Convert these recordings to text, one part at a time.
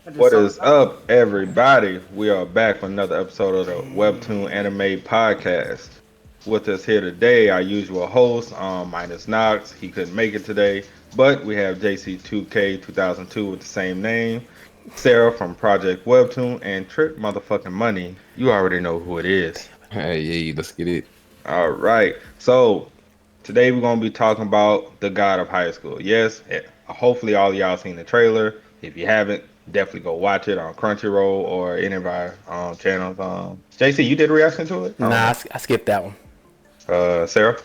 I just What saw the is title. up, everybody? We are back for another episode of the Webtoon Anime Podcast. With us here today, our usual host, minus Knox. He couldn't make it today, but we have JC2K 2002 with the same name, Sarah from Project Webtoon, and Trent motherfucking Money. You already know who it is. Hey, yeah, let's get it. All right. So today we're gonna be talking about the God of High School. Yes, hopefully all of y'all seen the trailer. If you haven't, definitely go watch it on Crunchyroll or any of our channels. JC, you did a reaction to it? I don't Nah, know. I skipped that one. Sarah.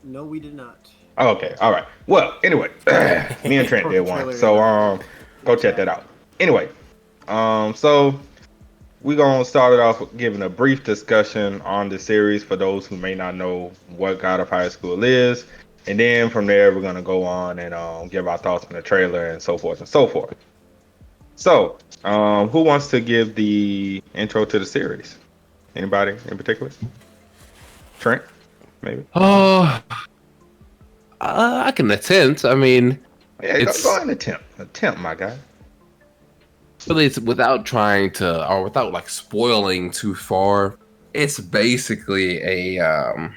No, we did not. Oh, okay, all right. Well, anyway, me and Trent did Post one, trailer in so the go check chat. that out. Anyway, so we're gonna start it off with giving a brief discussion on the series for those who may not know what God of High School is, and then from there we're gonna go on and give our thoughts on the trailer and so forth and so forth. So, who wants to give the intro to the series? Anybody in particular? Trent, maybe. Oh, I can attempt. I mean, Yeah, go it's and attempt, my guy. really it's without trying to or without like spoiling too far. It's basically a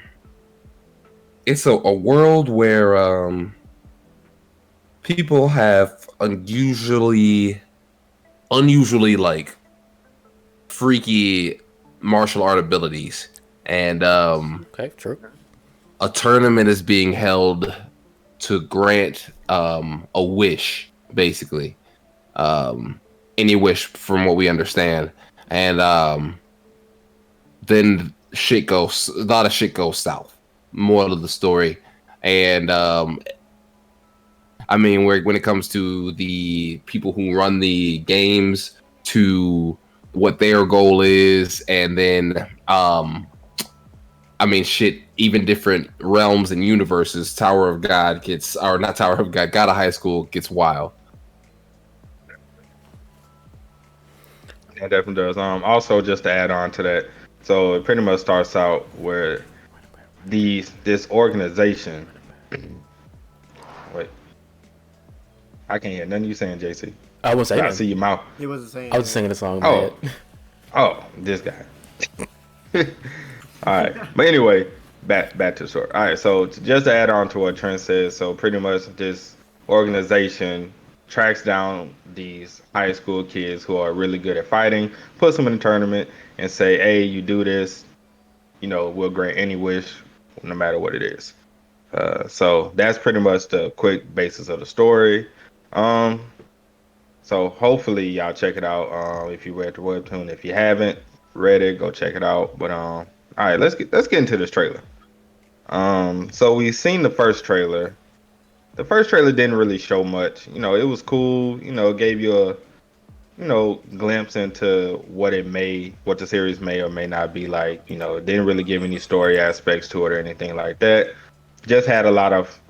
world where people have unusually like freaky martial art abilities, and Okay, true. a tournament is being held to grant a wish, basically. Um, any wish, from what we understand, and then a lot of shit goes south. Moral of the story, and I mean, when it comes to the people who run the games, to what their goal is, and then I mean, shit, even different realms and universes. Tower of God gets, or not Tower of God, God of High School gets wild. It definitely does. Also just to add on to that, so it pretty much starts out where this organization. Wait, I can't hear nothing you saying, JC. I wasn't saying I nothing. see your mouth. He wasn't saying I was just anything. singing a song in my head. Oh, oh, this guy. All right, but anyway, back to the story. All right, so just to add on to what Trent says, so pretty much this organization tracks down these high school kids who are really good at fighting, puts them in a tournament, and say, "Hey, you do this, we'll grant any wish, no matter what it is." So that's pretty much the quick basis of the story. Um, so hopefully y'all check it out. If you read the webtoon, if you haven't read it, go check it out. But all right, let's get into this trailer. So we've seen the first trailer. The first trailer didn't really show much. It was cool. It gave you a glimpse into what the series may or may not be like. It didn't really give any story aspects to it or anything like that. Just had a lot of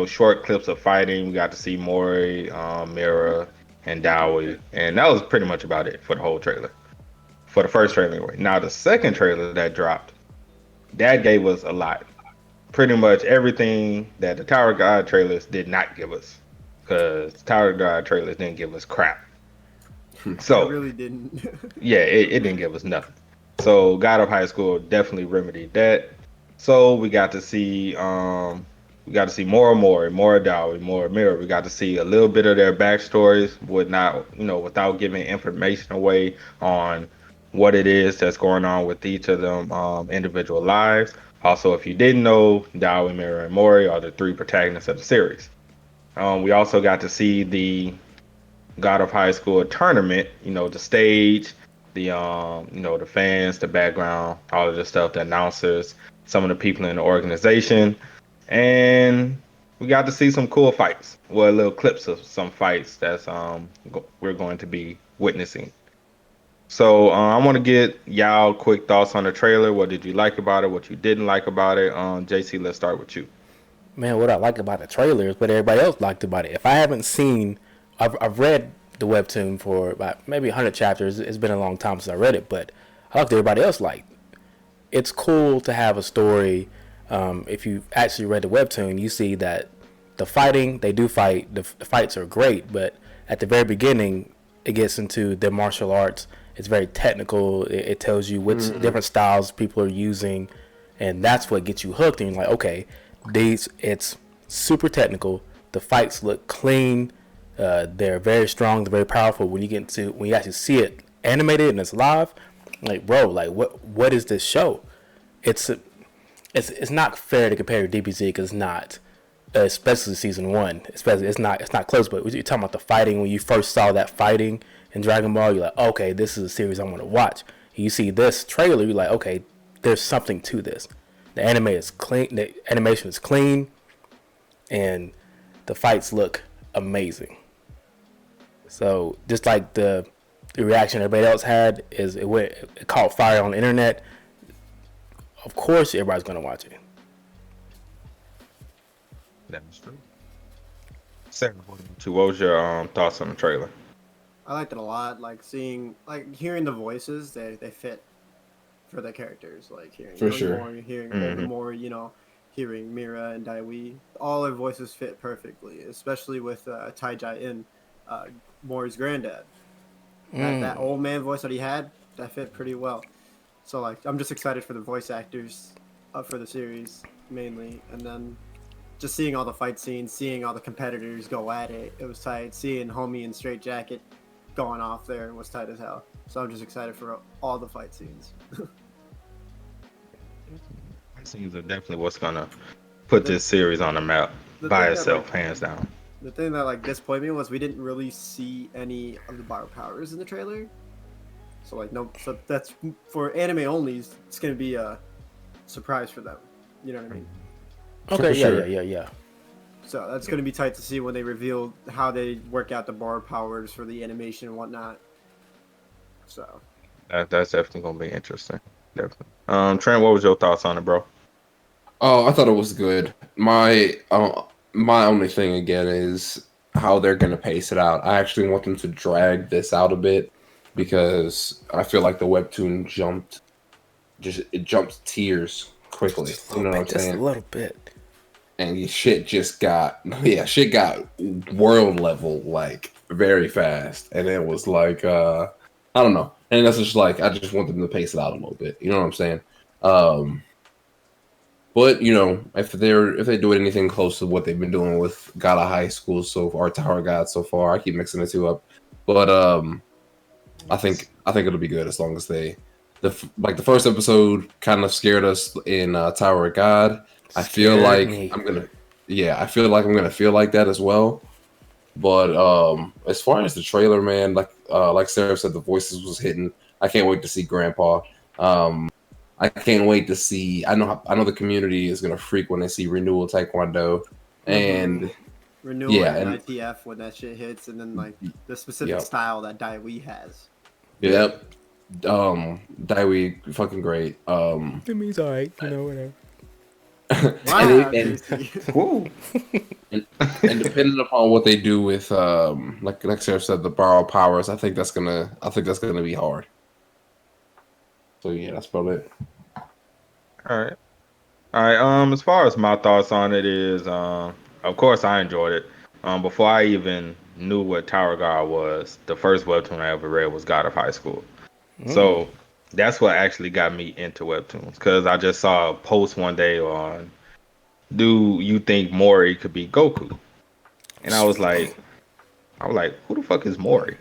short clips of fighting. We got to see Mori, Mira, and Dowie, and that was pretty much about it for the whole trailer. For the first trailer, anyway. Now the second trailer that dropped, that gave us a lot. Pretty much everything that the Tower God trailers did not give us, because Tower God trailers didn't give us crap. It So really didn't. yeah, it didn't give us nothing. So God of High School definitely remedied that. So we got to see more and more Dowie, more Mirror. We got to see a little bit of their backstories, with not without giving information away on what it is that's going on with each of them individual lives. Also, if you didn't know, Dowie, Mirror, and Mori are the three protagonists of the series. We also got to see the God of High School tournament, the stage, the fans, the background, all of the stuff, the announcers, some of the people in the organization, and we got to see some cool fights. Well, little clips of some fights that's we're going to be witnessing. So I want to get y'all quick thoughts on the trailer. What did you like about it? What you didn't like about it? JC, let's start with you. Man, what I like about the trailer is what everybody else liked about it. If I haven't seen, I've read the webtoon for about maybe 100 chapters. It's been a long time since I read it, but I liked everybody else liked. It's cool to have a story. If you actually read the webtoon, you see that the fighting, they do fight. The fights are great, but at the very beginning, it gets into the martial arts. It's very technical. It tells you which different styles people are using, and that's what gets you hooked. And you're like, okay, it's super technical. The fights look clean. They're very strong. They're very powerful. When you actually see it animated and it's live, like, bro, like what is this show? It's not fair to compare to DBZ because it's not, especially season 1. Especially it's not close. But you're talking about the fighting. When you first saw that fighting in Dragon Ball, you're like, okay, this is a series I want to watch. You see this trailer, you're like, okay, there's something to this. The anime is clean. The animation is clean, and the fights look amazing. So just like the reaction everybody else had is it caught fire on the internet. Of course, everybody's gonna watch it. That's true. Sarah, what was your thoughts on the trailer? I liked it a lot. Like hearing the voices, they fit for the characters. Like hearing For sure. Moore, hearing Voldemort, you know, hearing Mira and Daiwi. All their voices fit perfectly, especially with Taijai in Moore's granddad. That old man voice that he had, that fit pretty well. So like, I'm just excited for the voice actors for the series mainly, and then just seeing all the fight scenes, seeing all the competitors go at it. It was tight. Seeing Homie in Straight Jacket going off there was tight as hell. So I'm just excited for all the fight scenes. Fight scenes are definitely what's gonna put this series on the map by itself, hands down. The thing that like disappointed me was we didn't really see any of the bio powers in the trailer. So like so that's for anime only. It's gonna be a surprise for them. You know what I mean? Okay, sure. yeah. So that's gonna be tight to see when they reveal how they work out the bar powers for the animation and whatnot. So That's definitely gonna be interesting. Definitely. Trent, what was your thoughts on it, bro? Oh, I thought it was good. My only thing again is how they're gonna pace it out. I actually want them to drag this out a bit because I feel like the webtoon jumped tiers quickly. You know what I'm saying? Just a little bit. And shit got world level like very fast, and it was like I don't know, and that's just like I just want them to pace it out a little bit. You know what I'm saying? But you know, if they do anything close to what they've been doing with God of High School so far, Tower of God so far, I keep mixing the two up. But I think it'll be good as long as the first episode kind of scared us in Tower of God. I feel like I'm gonna feel like that as well. But as far as the trailer, man, like Seraph said, the voices was hitting. I can't wait to see Grandpa. I can't wait to see. I know the community is gonna freak when they see Renewal Taekwondo and Renewal and ITF when that shit hits, and then like the specific style that Daiwi has. Yep. Daiwi fucking great. It means alright, you know, whatever. Wow, and depending upon what they do with like Seraph said, the borrow powers, I think that's gonna be hard. So yeah, that's about it. All right. As far as my thoughts on it is, of course I enjoyed it. Before I even knew what Tower God was, the first webtoon I ever read was God of High School. So that's what actually got me into webtoons, because I just saw a post one day on, do you think Mori could be Goku? And I was like, who the fuck is Mori?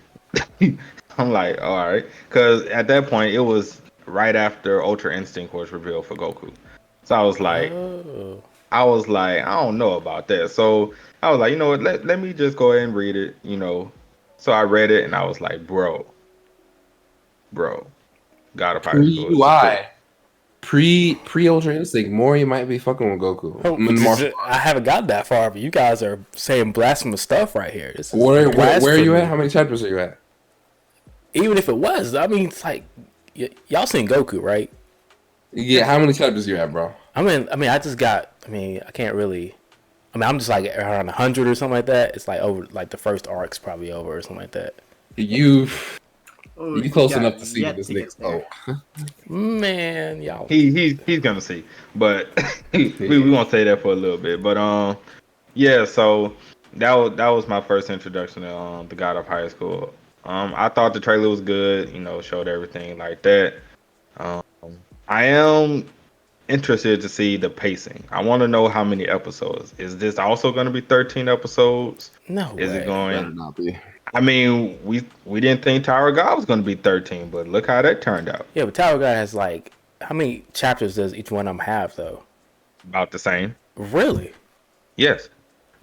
I'm like, all right, because at that point it was right after Ultra Instinct was revealed for Goku. So I was like, I don't know about that. So I was like, you know what, let me just go ahead and read it, you know. So I read it and I was like, bro, God of High School. UI. Pre Ultra Instinct, Mori might be fucking with Goku. I haven't got that far, but you guys are saying blasphemous stuff right here. Where are you at? How many chapters are you at? Even if it was, I mean, it's like y'all seen Goku, right? Yeah, how many chapters you at, bro? I can't really. I'm just like around 100 or something like that. It's like over, like the first arc's probably over or something like that. You close enough to see this nigga's Man, y'all. He's gonna see, but we won't say that for a little bit. But yeah, so that was my first introduction to the God of High School. I thought the trailer was good. Showed everything like that. Um, I am interested to see the pacing. I want to know how many episodes. Is this also going to be 13 episodes? No Is it way. Better going? not be. I mean, we didn't think Tower of God was going to be 13, but look how that turned out. Yeah, but Tower God has like how many chapters does each one of them have though? About the same. Really? Yes.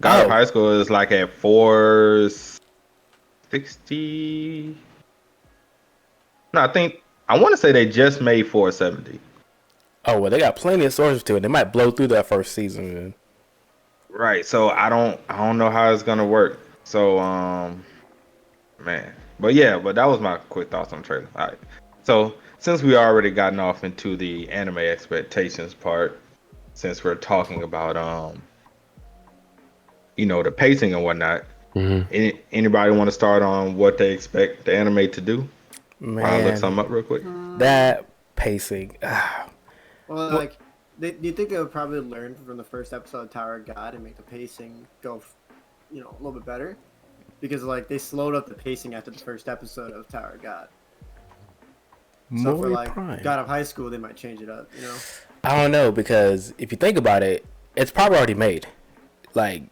God of Oh, High School is like at 460. No, I want to say they just made 470. oh well, they got plenty of sources to it. They might blow through that first season. Man. Right. So I don't know how it's gonna work. So man. But that was my quick thoughts on the trailer. All right. So since we already gotten off into the anime expectations part, since we're talking about the pacing and whatnot, anybody want to start on what they expect the anime to do? I'll look Man, something up real quick. that pacing. Well, like, do you think they would probably learn from the first episode of Tower of God and make the pacing go, a little bit better? Because like they slowed up the pacing after the first episode of Tower of God. So for More like Prime. God of High School, they might change it up. I don't know because if you think about it, it's probably already made. Like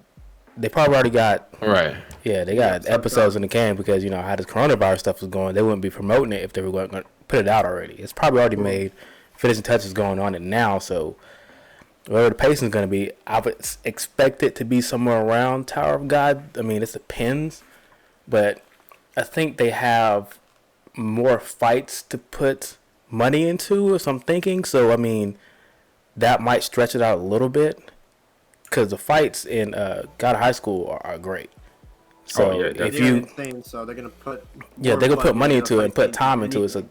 they probably already got. Right. Yeah, they got episodes in the can because how this coronavirus stuff was going. They wouldn't be promoting it if they were going to put it out already. It's probably already made. Finishing touches going on it now, so whatever the pacing is going to be, I would expect it to be somewhere around Tower of God. I mean, it depends, but I think they have more fights to put money into, as I'm thinking. So I mean, that might stretch it out a little bit because the fights in God of High School are great. So yeah, if They're you insane, so they're gonna put they're more gonna put money into into the it and put fight time scenes into it. than So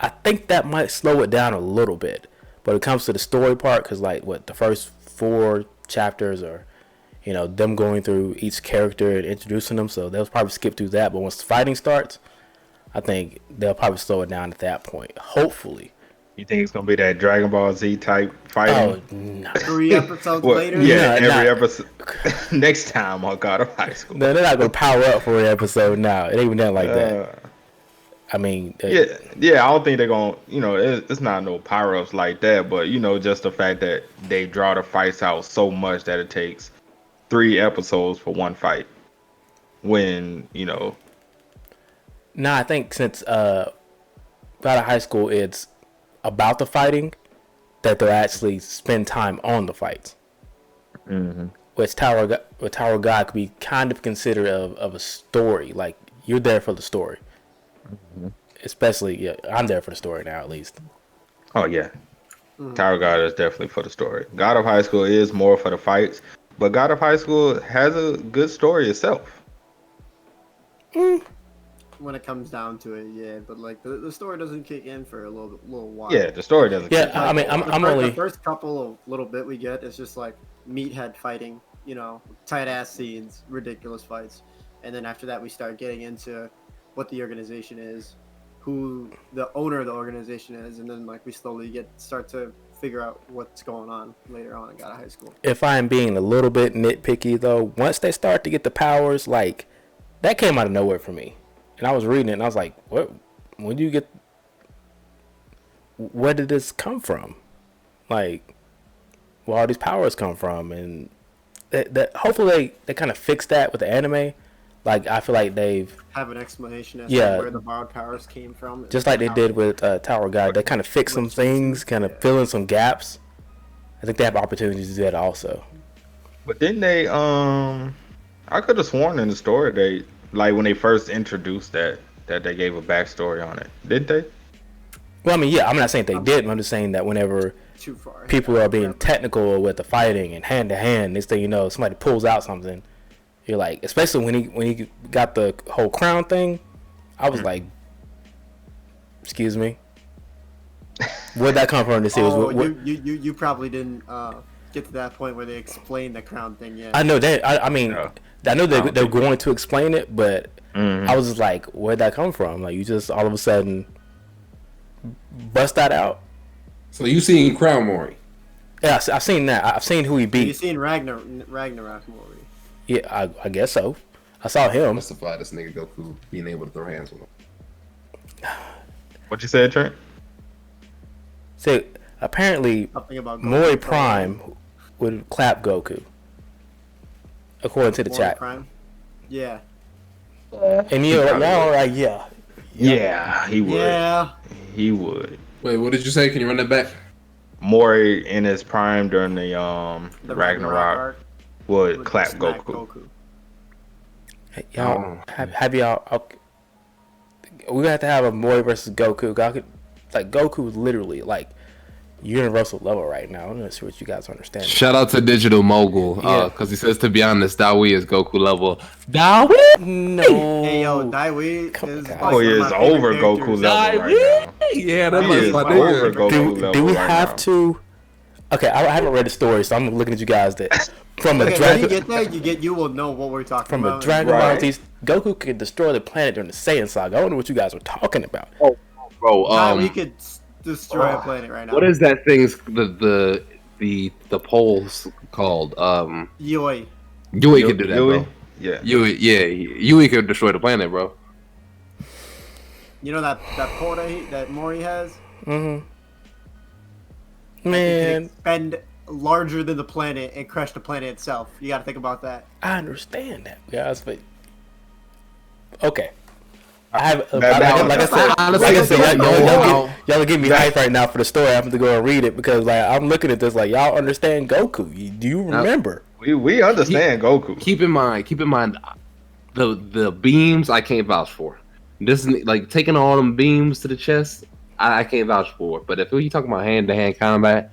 I think that might slow it down a little bit. But it comes to the story part, because like the first 4 chapters are, them going through each character and introducing them. So they'll probably skip through that. But once the fighting starts, I think they'll probably slow it down at that point. Hopefully. You think it's gonna be that Dragon Ball Z type fighting? Oh no, 3 episodes Well, later. yeah, No, every not- episode. Next time on God of High School. no, they're not gonna power up for an episode now. It ain't even that like that. I mean, Yeah. I don't think they're gonna. It's not no power ups like that, but just the fact that they draw the fights out so much that it takes 3 episodes for one fight. When I think since God of High School, it's about the fighting that they'll actually spend time on the fights. Which Tower of God could be kind of considered of a story. Like you're there for the story. Especially, I'm there for the story now at least. Oh yeah, Tower of God is definitely for the story. God of High School is more for the fights, but God of High School has a good story itself. When it comes down to it, yeah. But like the story doesn't kick in for a little while. Yeah, the story doesn't. Yeah, kick I in. mean, The first couple of little bit we get is just like meathead fighting, tight ass scenes, ridiculous fights, and then after that we start getting into what the organization is, who the owner of the organization is, and then like we slowly start to figure out what's going on later on in God of High School. if I'm being a little bit nitpicky though, once they start to get the powers, like that came out of nowhere for me. And I was reading it and I was like, what? When do you get? Where did this come from? Like, where all these powers come from? And that hopefully they kind of fix that with the anime. Like, I feel like they've Have an explanation as Yeah. to where the borrowed powers came from. just like they did with Tower God. They kind of fix some things, kind of fill in some gaps. I think they have opportunities to do that also. But didn't they? I could have sworn in the story they like when they first introduced that they gave a backstory on it. Did they? Well, I mean, yeah, I'm not saying they did. I'm just saying that whenever Too far. people are being technical with the fighting and hand to hand, next thing you know, somebody pulls out something. You're like, especially when he got the whole crown thing, I was like, excuse me, where'd that come from? This series? Oh, you probably didn't get to that point where they explained the crown thing yet. I know that. I mean, No. I know I they're don't think going to explain it, but I was just like, where'd that come from? Like, you just all of a sudden bust that out. So you seen Crown Mori? Yeah, I've seen that. I've seen who he You've beat. seen Ragnarok movie. Yeah, I guess so. I saw him. Justify this nigga Goku being able to throw hands with him. What you said, Trent? So apparently, Something about Mori Goku Prime would clap Goku, according to the Mori chat. Prime. Yeah. And y'all are like, yeah. Yeah, he would. Yeah. He would. Wait, what did you say? Can you run that back? Mori in his prime during the The Ragnarok arc would clap smack Goku. Y'all have y'all? Okay, we have to have a Mori versus Goku. Goku is literally like universal level right now. I'm gonna see what you guys understand. Shout out to Digital Mogul, because he says, to be honest, Dawi is Goku level. Dawi? No. Hey yo, Daiwi Come is on, like guys. Oh, he one of is my favorite over Goku characters. level right now. Yeah, that He was is my over nigga. Goku level Do we right have now. to? Okay, I haven't read the story, so I'm looking at you guys that from a Okay, when you dragon. get there, you will know what we're talking From a about. Dragon Ball Right. Z, Goku could destroy the planet during the Saiyan saga. I wonder what you guys were talking about. Bro, Daiwi could destroy a planet right now. what is that thing's the poles called? Yui? Yui could do that, Yui? bro. Yeah. Yui could destroy the planet, bro. You know that pole that Mori has? Mm-hmm. It can Man, expand larger than the planet and crush the planet itself. You got to think about that. I understand that, guys, but okay. I have, That- like I said, y'all get me hyped right now for the story. I have to go and read it because like I'm looking at this like y'all understand Goku. Do you remember? We understand Goku. Keep in mind, the beams I can't vouch for. This is like taking all them beams to the chest. I can't vouch for. But if you talking about hand-to-hand combat,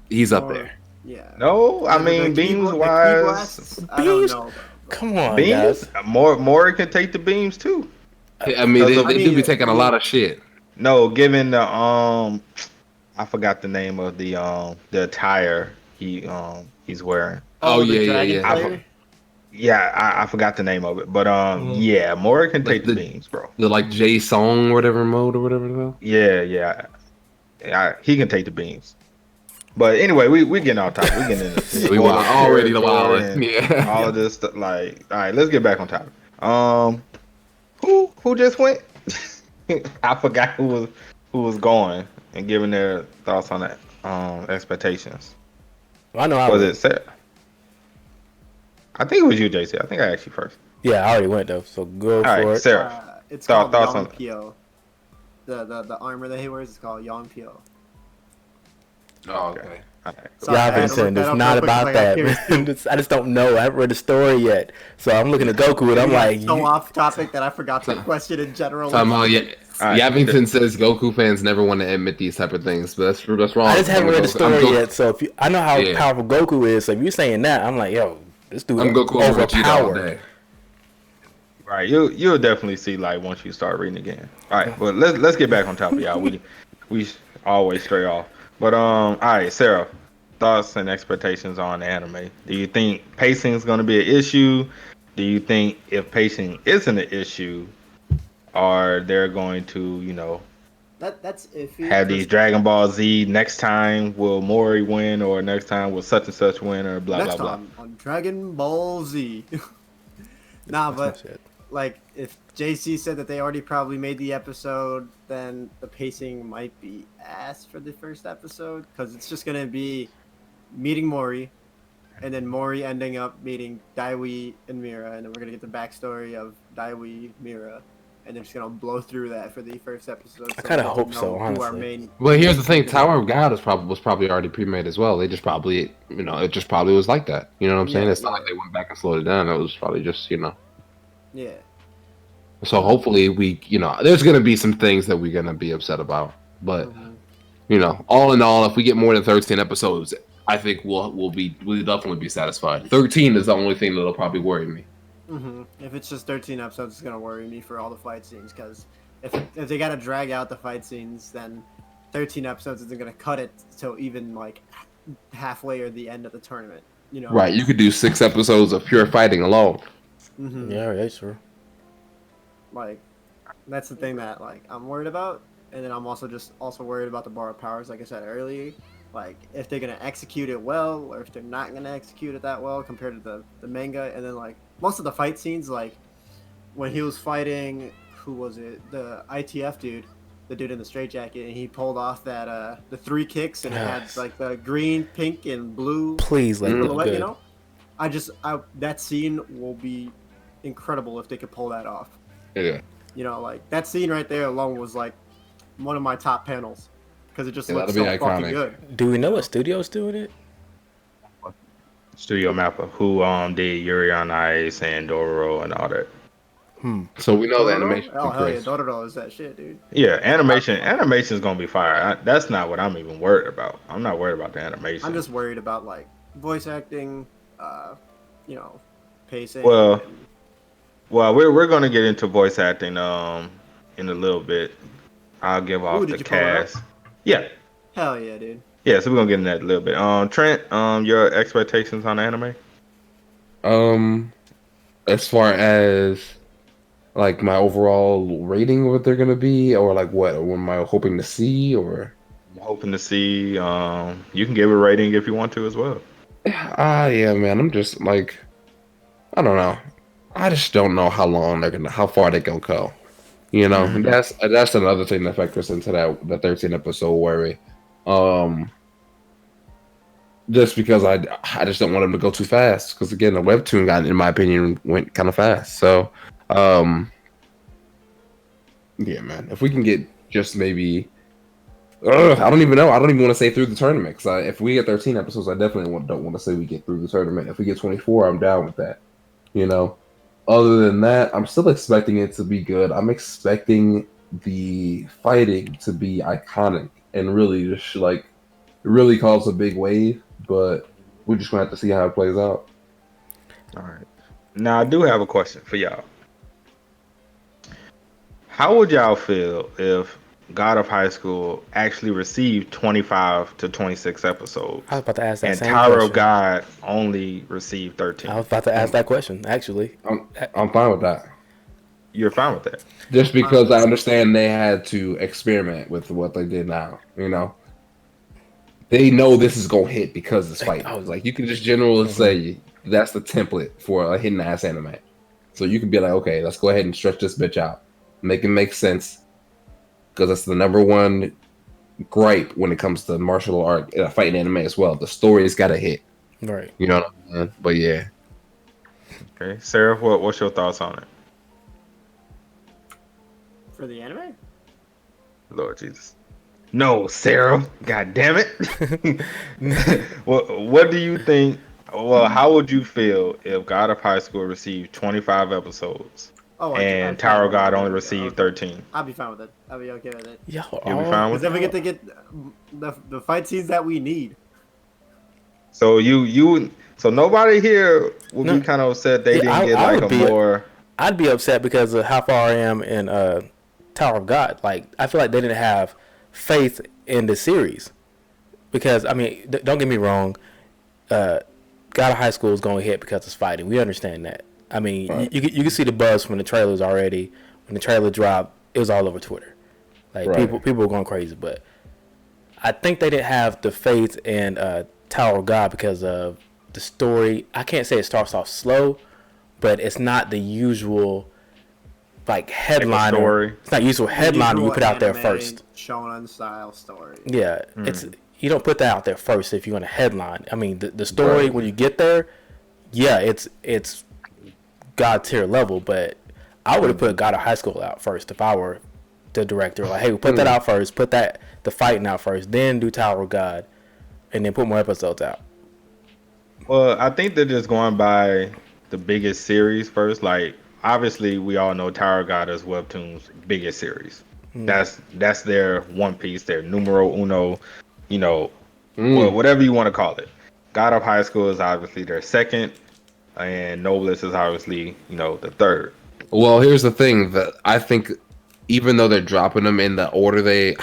he's up there. Yeah. No, I The mean ki beams ki wise, blasts, I don't Beams? know. Come on, beams. guys. Mori can take the beams too. I mean, they I do mean, be taking a lot of shit. No, given the I forgot the name of the attire he's wearing. Oh, the yeah, Dragon yeah. Slayer? Yeah, I forgot the name of it, but yeah, Mori can take the beams, bro. The like J Song whatever mode or whatever. Though. Yeah, he can take the beams. But anyway, we getting off topic. We getting into We wild already the wild. and Yeah. all of this stuff. Like, all right, let's get back on topic. Who just went? I forgot who was going and giving their thoughts on that expectations. I know I Was went. it Sarah? I think it was you, JC. I think I asked you first. Yeah, I already went though. So go All for right, it. Sarah. It's Thoughts called on- Yonpyo. The armor that he wears is called Yonpyo. Oh, okay. All right. So Yeah, I I've had been to saying look it's that up not real quick, about like, that. I just don't know. I haven't read the story yet, so I'm looking at Goku and I'm We got like, so off topic that I forgot the question in general. Time out. Yeah. All right. Yavington says Goku fans never want to admit these type of things, but that's wrong. I just haven't read the story Goku. yet. So I know how Yeah. powerful Goku is. So if you're saying that, I'm like, yo, this dude I'm Goku over Vegeta all overpowered. day. Right, you'll definitely see like once you start reading again. All right, but let's get back on topic, y'all. We always stray off. But all right, Sarah, thoughts and expectations on the anime. Do you think pacing is going to be an issue? Do you think if pacing isn't an issue, are they going to That's iffy. have these Dragon Ball Z next time will Mori win or next time will such and such win or blah next blah blah? time on Dragon Ball Z. Nah, but Shit. like if JC said that they already probably made the episode, then the pacing might be ass for the first episode because it's just gonna be meeting Mori, and then Mori ending up meeting Daiwi and Mira, and then we're gonna get the backstory of Daiwi, Mira, and they're just gonna blow through that for the first episode. I kinda we get to hope so, know who our honestly. main- Well, here's the thing: Tower of God was probably already pre-made as well. They just probably, it just probably was like that. You know what I'm saying? Yeah, It's not yeah. like they went back and slowed it down. It was probably just, Yeah. So hopefully there's gonna be some things that we're gonna be upset about, but all in all, if we get more than 13 episodes, I think we'll definitely be satisfied. 13 is the only thing that'll probably worry me. If it's just 13 episodes, it's gonna worry me for all the fight scenes. Because if they gotta drag out the fight scenes, then 13 episodes isn't gonna cut it till even like halfway or the end of the tournament. Right? You could do 6 episodes of pure fighting alone. Yeah, yeah, sure. Like that's the thing that like I'm worried about, and then I'm also worried about the borrowed powers. Like I said earlier, like if they're gonna execute it well or if they're not gonna execute it that well compared to the manga. And then like most of the fight scenes, like when he was fighting, who was it? The ITF dude, the dude in the straitjacket, and he pulled off that the 3 kicks, and it had Yes. like the green, pink, and blue Please let it look silhouette. You good. know, that scene will be incredible if they could pull that off. Yeah. You know, like that scene right there alone was like one of my top panels because it just Yeah, looks that'll so be fucking iconic. good. Do we know what studio's doing it? Studio Mappa, who did Yuri on Ice and Dororo and all that. So we know the Dororo? animation Oh from hell yeah, Chris. Dororo is that shit, dude. Yeah, animation's gonna be fire. That's not what I'm even worried about. I'm not worried about the animation. I'm just worried about like voice acting, you know, pacing. Well, and well, we're gonna get into voice acting in a little bit. I'll give Ooh, off did the you pull it up? cast. Yeah, Hell yeah, dude. yeah. So we're gonna get into that a little bit. Trent, your expectations on the anime? Um, as far as like my overall rating, what they're gonna be, or like what am I hoping to see, or I'm hoping to see. You can give a rating if you want to as well. yeah, man. I'm just like, I don't know. I just don't know how far they gonna go. You know, Mhm. that's another thing that factors into the 13 episode worry. Um, just because I just don't want them to go too fast. Because again, the webtoon got, in my opinion, went kind of fast. So, yeah, man. If we can get just maybe, I don't even know. I don't even want to say through the tournament. Because if we get 13 episodes, I definitely don't want to say we get through the tournament. If we get 24, I'm down with that. You know. Other than that, I'm still expecting it to be good. I'm expecting the fighting to be iconic and really just like really cause a big wave. But we're just gonna have to see how it plays out. All right. Now I do have a question for y'all. How would y'all feel if God of High School actually received 25 to 26 I was episodes about to ask that and same Tower of question. God only received I 13? was about to ask that question, actually. I'm fine with that. You're fine with that? Just I'm fine with because I that. understand they had to experiment with what they did now. You know, they know this is gonna hit because it's Like, I fighting. was, Like you can just generally mhm. say that's the template for a hidden ass anime. So you can be like, okay, let's go ahead and stretch this bitch out, make it make sense, because that's the number one gripe when it comes to martial art fighting anime as well. The story's got to hit. Right. You know what I'm saying? But yeah, Okay. Sarah, what's your thoughts on it? For the anime? Lord Jesus. No, Sarah. God damn it. What do you think? Well, how would you feel if God of High School received 25 episodes Oh, and I'd fine Tower of with it. God only Yeah, received okay. 13? I'll be fine with it. I'll be okay with it. Y'all You'll be all, fine Because with then it? we get to get the fight scenes that we need. So so nobody here would be no, kind of upset they yeah, didn't get I like would a be, more. I'd be upset because of how far I am in Tower of God. Like, I feel like they didn't have faith in the series. Because, I mean, don't get me wrong, God of High School is going to hit because it's fighting. We understand that. I mean, right, you can see the buzz from the trailers already. When the trailer dropped, it was all over Twitter. Like, right. people were going crazy. But I think they didn't have the faith in Tower of God because of the story. I can't say it starts off slow, but it's not the usual like Like a headliner. story. It's not usual The headliner you usual put out there anime first. shonen style story. Yeah, it's you don't put that out there first if you're gonna headline. I mean, the story Right. when you get there, yeah, it's god tier level. But I would have put God of High School out first if I were the director. Like, hey, we put that out first. Put the fighting out first. Then do Tower of God, and then put more episodes out. Well, I think they're just going by the biggest series first. Like, obviously, we all know Tower of God is Webtoon's biggest series. That's their One Piece, their numero uno, you know, well, Mm. whatever you want to call it. God of High School is obviously their second, and Noblesse is obviously, the third. Well, here's the thing that I think, even though they're dropping them in the order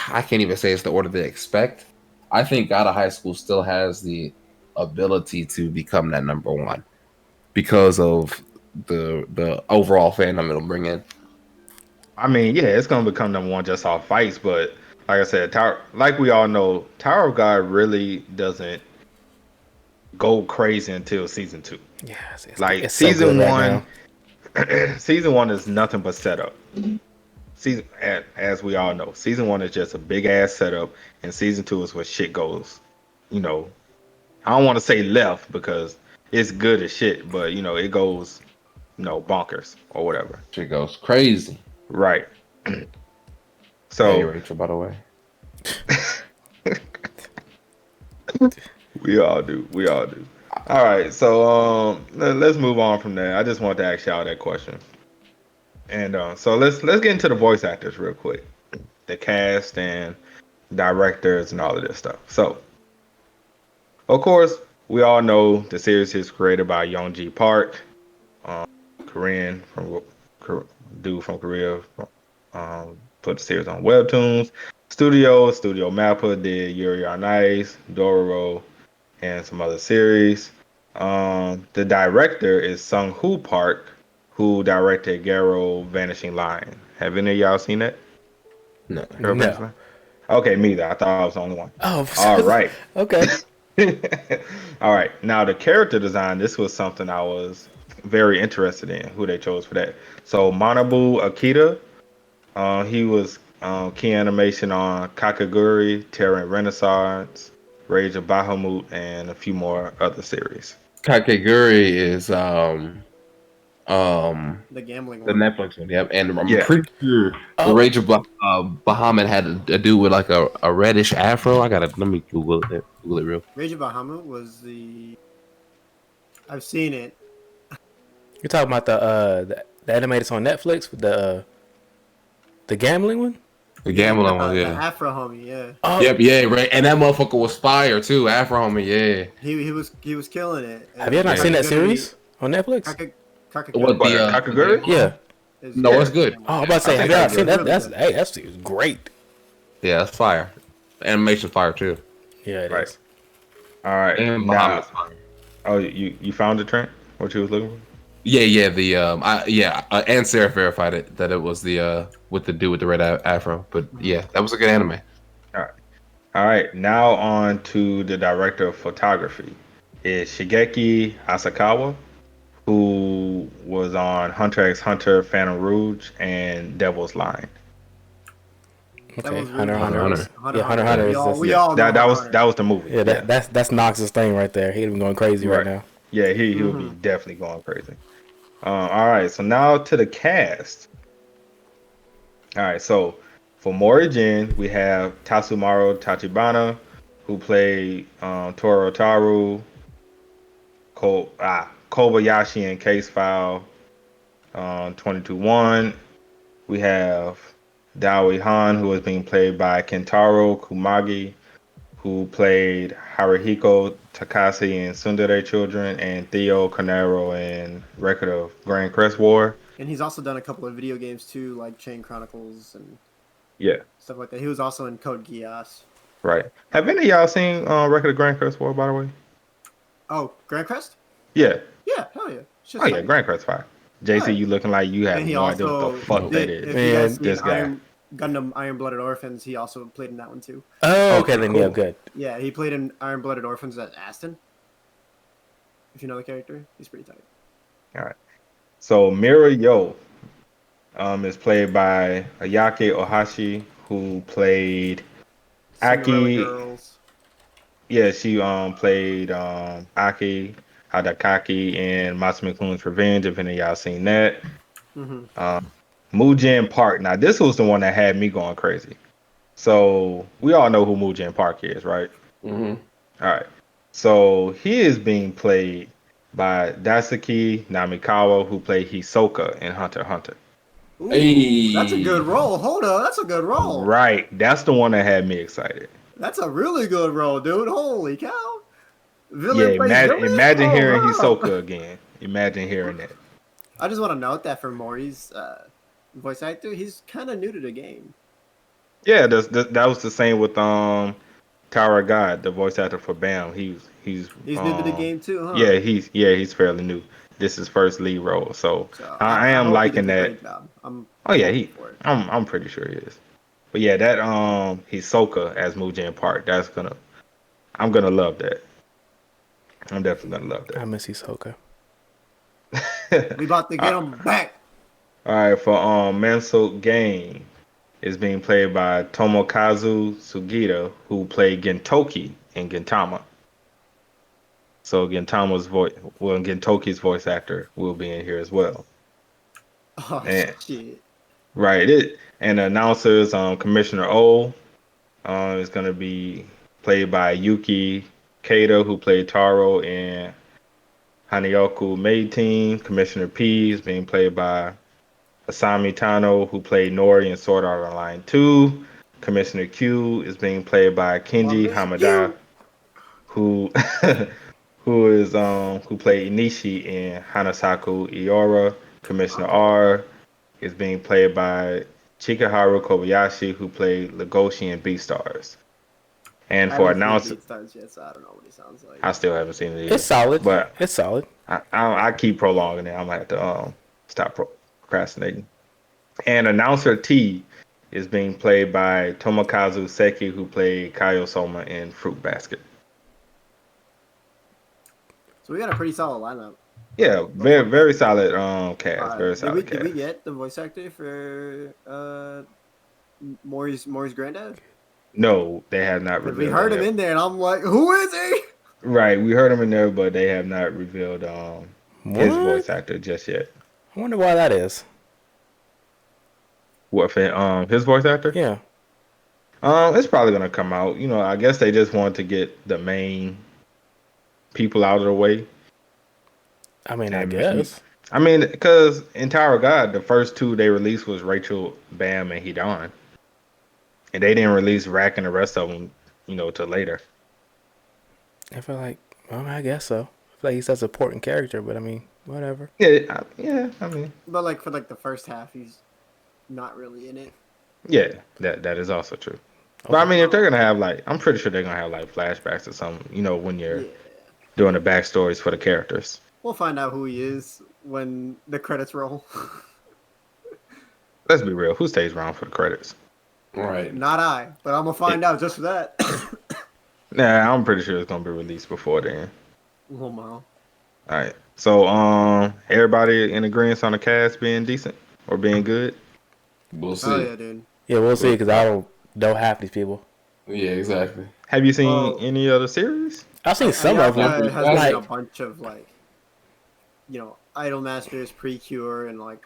I can't even say it's the order they expect. I think God of High School still has the ability to become that number one because of the overall fandom it'll bring in. I mean, yeah, it's gonna become number one just off fights, but like I said, Tower, like we all know, Tower of God really doesn't go crazy until season 2. Yeah, Like it's so good season right one, now. season 1 is nothing but setup. Season, as we all know, season 1 is just a big ass setup, and season 2 is where shit goes. You know, I don't want to say left because it's good as shit, but it goes, bonkers or whatever. Shit goes crazy. Right. Hey, So Rachel, by the way. we all do. We all do. All right. So let's move on from there. I just wanted to ask y'all that question. And so let's get into the voice actors real quick, the cast and directors and all of this stuff. So of course we all know the series is created by Young Park, um, Korean from dude from Korea. Put the series on Webtoons. Studio Mappa did Yuri on Ice, Dororo, and some other series. The director is Sung Hoo Park, who directed Garo Vanishing Line. Have any of y'all seen it? No. Garo Vanishing No. Line? Okay, me either. I thought I was the only one. Oh, All right. okay. All right. Now the character design, this was something I was very interested in, who they chose for that. So Manabu Akita, he was key animation on Kakaguri, Terran Renaissance, Rage of Bahamut, and a few more other series. Kakeguri is The gambling the one. Netflix one. Yep, and I'm Yeah. pretty sure the Oh, Rage of Bahamut had a dude with like a reddish afro. Let me Google it. Google it real. Rage of Bahamut was the. I've seen it. you're talking about the animated on Netflix with the gambling one? The Yeah, gambling one, the yeah. Afro homie. Yeah, Oh, Yep, yeah, right. And that motherfucker was fire too. Afro homie, yeah. he was killing it. have you not Yeah. seen that Kakaguri- series on Netflix? What Kakaguri What, the Kakaguri? Yeah. is No, it's great. good. Oh, I'm about to say, I have think you I not seen agree. that? Really That's good. hey, that's great. Yeah, that's fire. Animation fire too. Yeah, it Right. is. All right. And Now, Bahamut's fire. oh, you found the Trent? What you was looking for? Yeah, the and Seraph verified it that it was the with the dude with the red afro. But yeah, that was a good anime. All right. All right. Now on to the director of photography. Is Shigeki Asakawa, who was on Hunter x Hunter, Phantom Rouge, and Devil's Line. That Okay, was really Hunter Hunter, Hunter. Hunter. Hunter Yeah, Hunter Hunter. Hunter We is all that's, we Yeah, all know that Hunter was Hunter. that was the movie. yeah, Yeah, that's Knox's thing right there. He'd been going crazy right right. now. Yeah, he would be definitely going crazy. All right, so now to the cast. All right, so for Morihjin, we have Tatsumaru Tachibana, who played Toro Taru, Kobayashi in Case File 22-1. We have Daoi Han, who is being played by Kentaro Kumagi, who played Haruhiko Takase in Tsundere Children, and Theo Canero in Record of Grand Crest War. And he's also done a couple of video games too, like Chain Chronicles and Yeah, stuff like that. He was also in Code Geass. right. Have any of y'all seen Record of Grand Crest War, by the way? Oh, Grand Crest? Yeah. Yeah, hell yeah. Oh yeah, Grand Crest 5. JC, Right. you looking like you have And he no idea what the also fuck that did. is. If you guys Man, seen this guy. Gundam Iron Blooded Orphans, he also played in that one too. Oh, Okay, okay, then cool. yeah, good. Yeah, he played in Iron Blooded Orphans as Aston. If you know the character, he's pretty tight. All right. So Mira Yo is played by Ayake Ohashi, who played Cinderella Aki. Girls. Yeah, she played Aki Hadakaki in Matsumi Kun's Revenge. If any of y'all seen that. Mm-hmm. Mujin Park. Now this was the one that had me going crazy. So we all know who Mujin Park is, right? Mm-hmm. All right. So he is being played by Daisuke Namikawa, who played Hisoka in Hunter x Hunter. Ooh, Hey. that's a good role. Hold on, that's a good role. Right. That's the one that had me excited. That's a really good role, dude. Holy cow! Yeah, Villain plays villain? imagine Oh, hearing wow. Hisoka again. Imagine hearing that. I just want to note that for Mori's voice actor, he's kind of new to the game. Yeah, that was the same with Tara God, the voice actor for Bam. He's He's new to the game too, huh? Yeah, he's fairly new. This is his first lead role, so So I am hope he liking does a that. great job. I'm Oh yeah, hoping for it. I'm pretty sure he is. But yeah, that Hisoka as Mujin Park. I'm gonna love that. I'm definitely gonna love I miss Hisoka. that. We about to get him back. All right, for Manso Game is being played by Tomokazu Sugita, who played Gentoki in Gintama. So Gentoki's voice actor will be in here as well. Oh And shit. right, it and the announcers Commissioner O is gonna be played by Yuki Kato, who played Taro in Hanyoku Maid Team. Commissioner P is being played by Asami Tano, who played Nori in Sword Art Online 2. Commissioner Q is being played by My Kenji man, Hamada, you. who who played Inishi in Hanasaku Iora. Commissioner R is being played by Chikaharu Kobayashi, who played Legoshi in Beastars. And I for haven't seen announcer, Beatstars yet, so I don't know what he sounds like. I still haven't seen it It's yet, solid. but It's solid. I keep prolonging it. I'm gonna have to stop procrastinating. And announcer T is being played by Tomokazu Seki, who played Kaio Soma in Fruit Basket. So we got a pretty solid lineup. Yeah, So far. very solid cast. Very Did we solid cast. get the voice actor for Maury's granddad? No, they have not Because we revealed that heard him yet. in there, and I'm like, who is he? Right, we heard him in there, but they have not revealed his What? voice actor just yet. I wonder why that is. What for his voice actor? Yeah. It's probably gonna come out. You know, I guess they just want to get the main people out of the way. I mean, I And guess. I mean, because in Tower of God, the first two they released was Rachel, Bam, and Hidan, and they didn't release Rack and the rest of them, till later. I feel like, well, I guess so. I feel like he's such an important character, but I mean, whatever. Yeah. I mean, But like for like the first half, he's not really in it. yeah, that is also true. Okay. But I mean, if they're gonna have I'm pretty sure they're gonna have flashbacks or something. When you're Yeah. doing the backstories for the characters. We'll find out who he is when the credits roll. Let's be real. Who stays around for the credits? Right. Not I, but I'm gonna find out just for that. Nah, I'm pretty sure it's gonna be released before then. Oh my. All right. So, everybody in agreement on the cast being decent or being good? We'll see. Oh yeah, dude. Yeah, we'll see, because I don't know half these people. Yeah, exactly. Have you seen Well, any other series? I've seen some of them. Ayaka has Like- been a bunch of Idol Masters, Precure, and a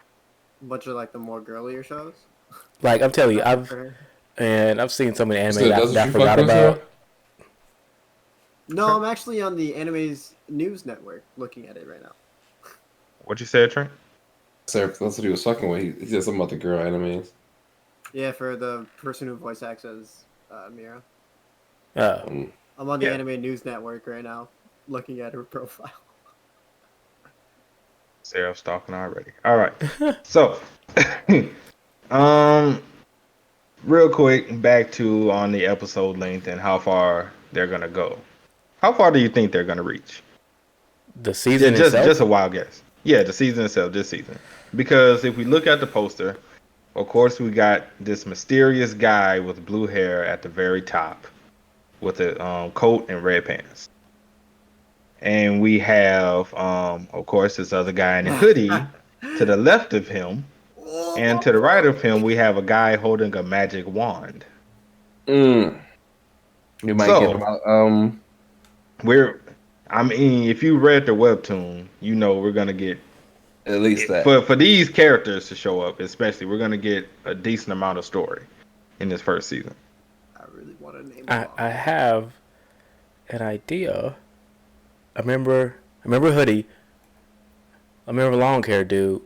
bunch of the more girlier shows. Like, I'm telling you, For her. I've seen so many anime So that's that I what you forgot fuck with, about. Sarah? No, I'm actually on the Anime's news network looking at it right now. What you said, Trent? Seraph, that's what he was fucking with. He said something about the girl animes. Yeah, for the person who voice acts as Mira. Um, I'm on the Yeah. Anime News Network right now, looking at her profile. Sarah's talking already. All right. So, real quick, back to on the episode length and how far they're gonna go. How far do you think they're gonna reach? The season just itself? just a wild guess. Yeah, the season itself, this season. Because if we look at the poster, of course we got this mysterious guy with blue hair at the very top, with a coat and red pants. And we have, of course, this other guy in a hoodie to the left of him. And to the right of him, we have a guy holding a magic wand. You might So- get about I mean, if you read the webtoon, you know we're gonna get at least that. for these characters to show up, especially, we're gonna get a decent amount of story in this first season. I really want to name I it. have an idea. I remember Hoodie. I remember long hair dude.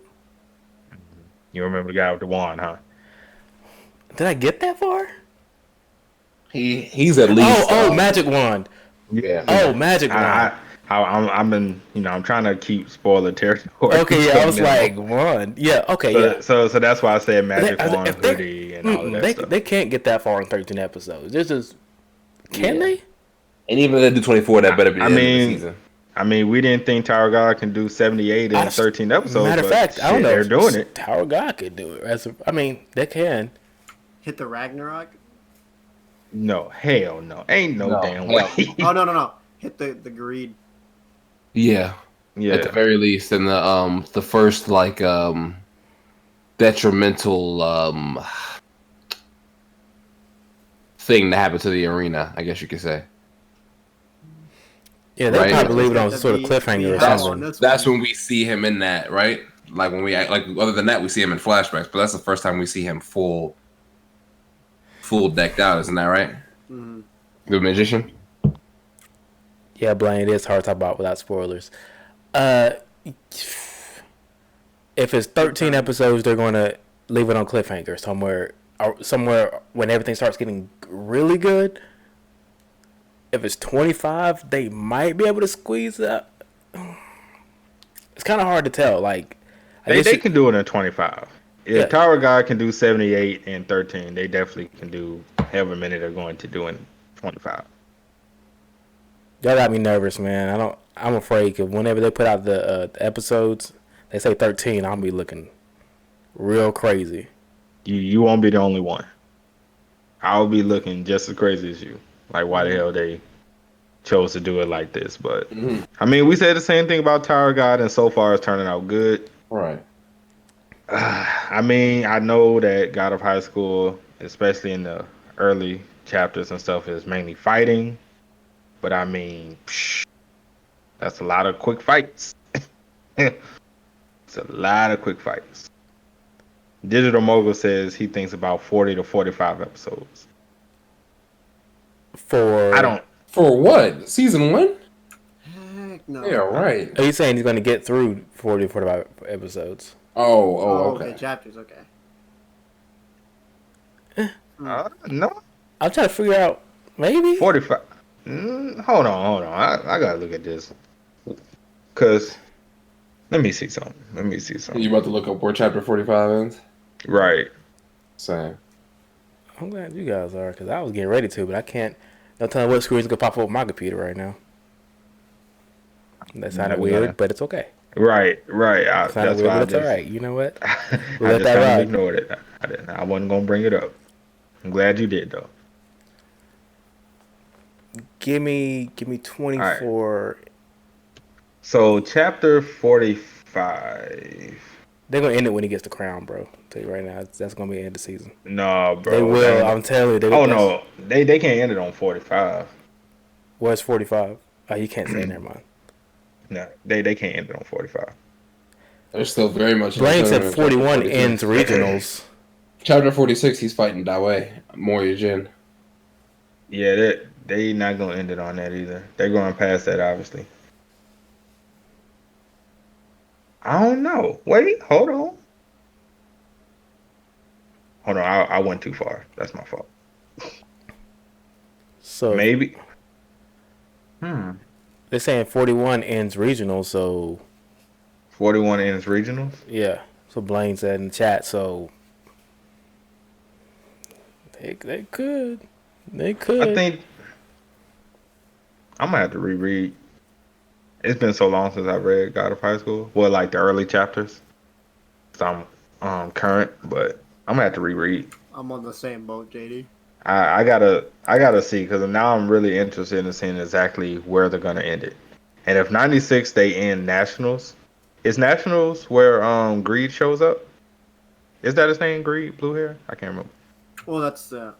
You remember the guy with the wand, huh? Did I get that far? He's at least. Magic wand. Yeah. Oh, magic wand. I'm trying to keep spoiler territory. Okay, yeah, I was like, wand. Yeah, okay, yeah. So that's why I said magic wand, if they- hoodie, and all of that stuff. They can't get that far in 13 episodes. This is, can they? And even if they do 24, that better be the I end of the mean, season. I mean, we didn't think Tower God can do 78 in 13 episodes. Matter of but fact, I don't shit, know. They're doing it. Tower God could do it. They can. hit the Ragnarok. No, hell no. Ain't no damn hell way. Oh no. Hit the greed. Yeah. Yeah. At the very least, in the first like detrimental thing that happened to the arena, I guess you could say. Yeah, they Right? probably Just leave it get on to some sort of be cliffhanger or hell something. on this That's one. when we see him in that, right? Like when we like other than that, we see him in flashbacks, but that's the first time we see him full decked out, isn't that right? Mm-hmm. The magician. Yeah, Blaine, it is hard to talk about without spoilers. Uh, if it's 13 episodes, they're going to leave it on cliffhanger somewhere when everything starts getting really good. If it's 25, they might be able to squeeze up. It's kind of hard to tell. Like, They can do it in 25. If Yeah. Tower God can do 78 and 13, they definitely can do however many they're going to do in 25. Y'all got me nervous, man. I'm afraid because whenever they put out the episodes, they say 13. I'll be looking real crazy. You won't be the only one. I'll be looking just as crazy as you. Like, why the hell they chose to do it like this? But I mean, we said the same thing about Tower God, and so far it's turning out good. Right. I mean, I know that God of High School, especially in the early chapters and stuff, is mainly fighting. But I mean, that's a lot of quick fights. It's a lot of quick fights. Digital Mogul says he thinks about 40 to 45 episodes. I don't. For what? Season 1? Heck no. Yeah, right. Are you saying he's going to get through 40 45 episodes? Oh, okay. Chapters, okay. No. I'm trying to figure out maybe 45. Hold on. I gotta look at this. Cause let me see something. You about to look up where chapter 45 ends? Right. Same. I'm glad you guys are because I was getting ready to, but I can't. No telling what screen's gonna pop up on my computer right now. That sounded weird, but it's okay. Right. That's weird, but it's all right. You know what? We'll I let just that kind of ride. ignored it. I wasn't gonna bring it up. I'm glad you did though. Give me 24. Right. So chapter 45. They're gonna end it when he gets the crown, bro. I'll tell you right now, that's gonna be the end of the season. No, bro. They will. I'm telling you. No, they can't end it on 45. Where's 45? Oh, you can't say. Never mind. No, they can't end it on 45. There's still very much. Blaine said 41 ends regionals. Chapter 46, he's fighting Dawei, Moria Jin. Yeah, they not gonna end it on that either. They're going past that, obviously. I don't know. Wait, hold on. I went too far. That's my fault. So Maybe. they're saying 41 ends regional. So 41 ends regionals. yeah. So Blaine said in the chat. So they could. They could. I think I'm gonna have to reread. It's been so long since I read God of High School. Well, like the early chapters. So I'm current, but I'm gonna have to reread. I'm on the same boat, JD. I gotta see because now I'm really interested in seeing exactly where they're gonna end it. And if 96 they end Nationals, is Nationals where Greed shows up? Is that his name, Greed, blue hair? I can't remember. Well, that's not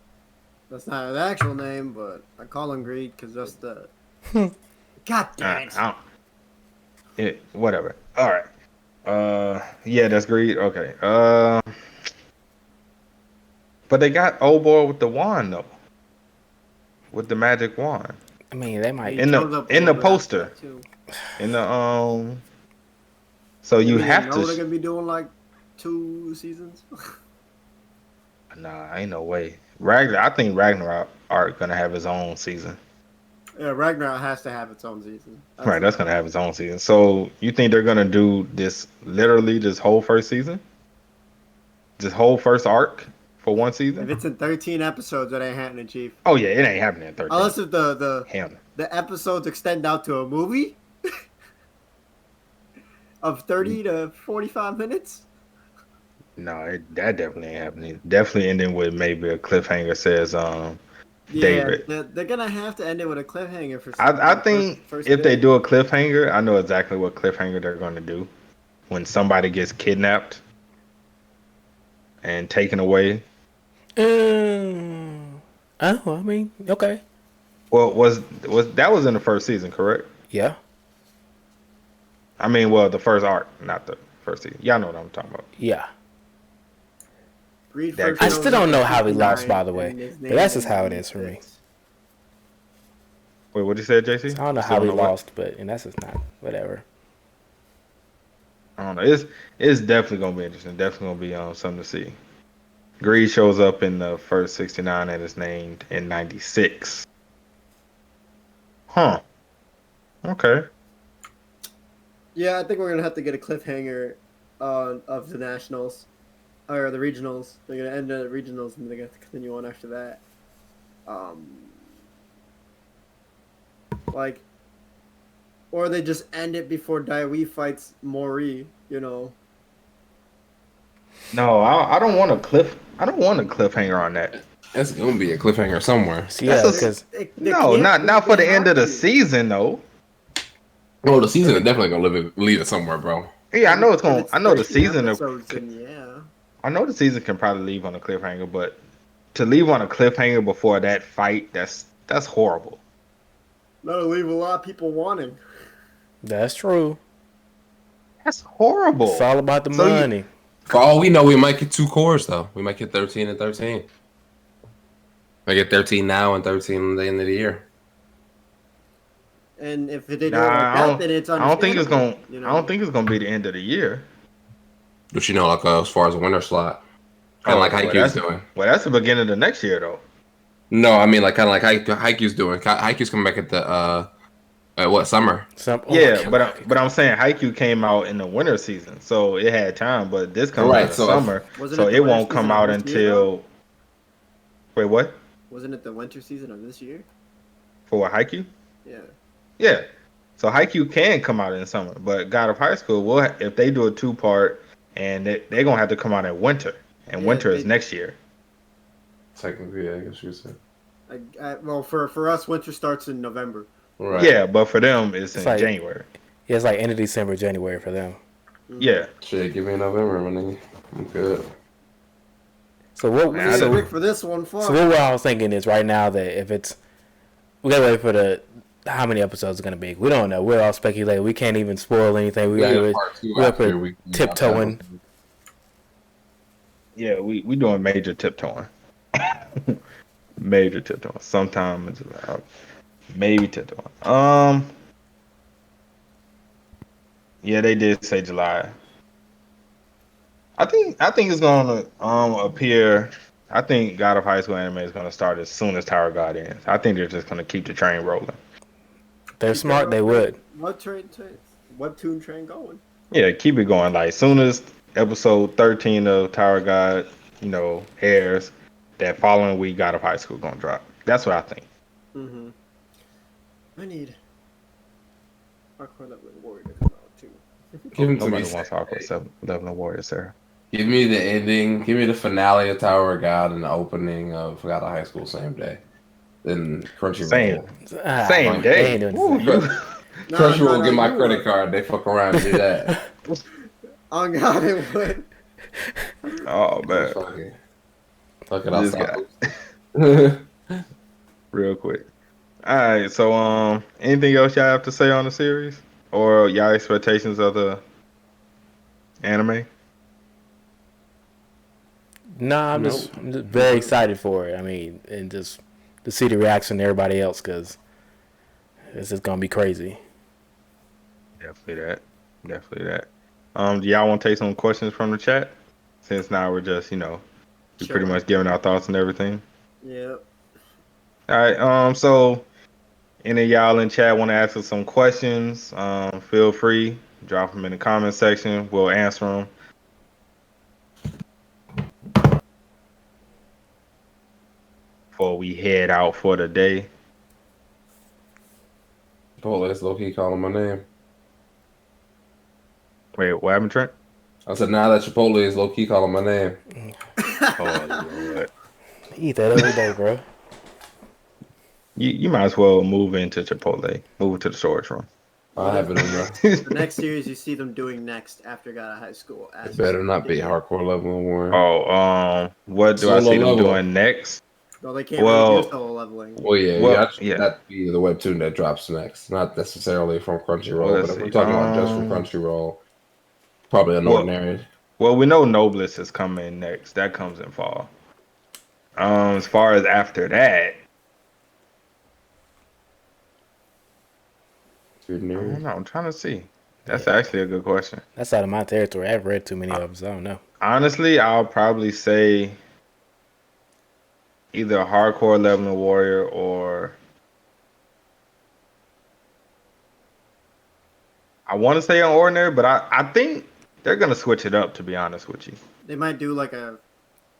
his actual name, but I call him Greed because that's the. God damn it! Whatever. All right. Yeah, that's Greed. Okay. But they got old boy with the wand though, with the magic wand. I mean, they might. In the poster. In the So Maybe you they have know to. They're gonna be doing like 2 seasons. Nah, ain't no way. I think Ragnarok are gonna have his own season. Yeah, Ragnarok has to have its own season. Right, that's gonna have its own season. So you think they're gonna do this literally this whole first season? This whole first arc for one season? If it's in 13 episodes, that ain't happening, Chief. Oh yeah, it ain't happening in 13. Unless if the episodes extend out to a movie of 30 to 45 minutes. No, that definitely ain't happening. Definitely ending with maybe a cliffhanger says Yeah, David. they're gonna have to end it with a cliffhanger for I first think first if they bit. do a cliffhanger, I know exactly what cliffhanger they're going to do. When somebody gets kidnapped and taken away. Oh, I mean, okay. Well, was that was in the first season, correct? Yeah. I mean, well, the first arc, not the first season. Y'all know what I'm talking about. Yeah. Reed That first I kid. still shows up don't in know how he lost, by 69 the way. and is But named that's just in how it is for me. 96. Wait, what you said, So JC? I don't know Still how don't he know what? lost, but and that's just not whatever. I don't know. It's definitely gonna be interesting. Definitely gonna be something to see. Greed shows up in the first 69 and is named in 96. Huh. Okay. Yeah, I think we're gonna have to get a cliffhanger of the nationals or the regionals. They're gonna end the regionals and they're gonna have to continue on after that. Um, like, or they just end it before Daiwi fights Mori. You know, No, I don't want a cliff. I don't want a cliffhanger on that. That's gonna be a cliffhanger somewhere. So That's yeah, a because they no, can't. not They for the end have of the to. season though. Oh, the season If is it definitely gonna lead it somewhere, bro. Yeah, I know it's if going. it's I know the 13 season. episodes, then yeah. I know the season can probably leave on a cliffhanger, but to leave on a cliffhanger before that fight, that's horrible. That'll leave a lot of people wanting. that's true. That's It's horrible. all about the So you money. For all we know, we might get two cores though. We might get 13 and 13. I get 13 now and 13 at the end of the year. And if they nah, do it like that, then it's I don't think it's understandable. going. You I don't know. think it's going to be the end of the year. But like as far as a winter slot, kind of like Oh, Haikyuu's doing. that's the beginning of the next year though. No, I mean like kind of like Haikyuu's doing. Haikyuu's coming back at what summer? Some Yeah, but I'm saying Haikyuu came out in the winter season, so it had time. But this comes out Right. of So if summer, Wasn't so it the it winter won't season come of out this year though? until wait, what? Wasn't it the winter season of this year? For what, Haikyuu? Yeah. Yeah. So Haikyuu can come out in summer, but God of High School will if they do a two part, and they're gonna have to come out in winter, and Yeah, winter is next year. technically, I guess you could say. Well, for us, winter starts in November. Right. But Yeah, but for them it's it's in like January. it's like end of December, January for them. mhm. Yeah. Shit, give me November, my nigga. I'm good. So what? We Man, I need a just, pick for this one. So Fuck. what I was thinking is right now that if it's we gotta wait for the how many episodes are gonna be. We don't know. We're all speculating. We can't even spoil anything. We We need a gotta part two we're up after here we tiptoeing. yeah, we doing major tiptoeing. Major tiptoeing. Sometimes maybe tiptoeing. Yeah, they did say July. I think it's gonna appear. I think God of High School anime is gonna start as soon as Tower God ends. I think they're just gonna keep the train rolling. They're Keep that smart. They would. webtoon train going. Yeah, keep it going. Like soon as episode 13 of Tower God, airs, that following week God of High School gonna drop. That's what I think. Mm-hmm. I need Hardcore Leveling Warrior to come out too. Give him to me. Nobody wants Hardcore 7 Warriors, sir. Give me the ending. Give me the finale of Tower of God and the opening of God of High School same day. Then Same Crunchyroll. same They ain't day. doing Ooh, this. you. Crunchyroll get my you credit would. card. They fuck around and do that. On God, it would. Oh man, Fuck it, I'll this stop. guy. Real quick. All right. So anything else y'all have to say on the series or y'all expectations of the anime? Nah, Nope. I'm just very excited for it. I mean, and just to see the reaction to everybody else because this is gonna be crazy. Definitely that. Definitely that. Do y'all want to take some questions from the chat? Since now we're just, we pretty Chilling. much giving our thoughts and everything. Yep. All right. So any of y'all in chat want to ask us some questions? Feel free. Drop them in the comment section. We'll answer them. Before we head out for the day. Oh, that's low key calling my name. Wait, what happened, Trent? I said, now that Chipotle is low key calling my name. Oh Lord. Eat that every day, bro. You might as well move into Chipotle. Move to the storage room. I have it in there. The next series you see them doing next after got out of high school. It better not be hardcore level war. What do I Solo see them level. doing next? No, they can't really do Well, solo leveling. Well, yeah, well, that'd be the webtoon that drops next, not necessarily from Crunchyroll. But let's if we're see. talking about just from Crunchyroll, probably an Well, ordinary. well, we know Noblesse is coming next. That comes in fall. As far as after that, I don't know. I'm trying to see. That's Yeah, actually a good question. that's out of my territory. I've read too many of them, so I don't know. Honestly, I'll probably say either Hardcore Leveling Warrior or I want to say an Ordinary, but I think they're gonna switch it up. To be honest with you, They might do like I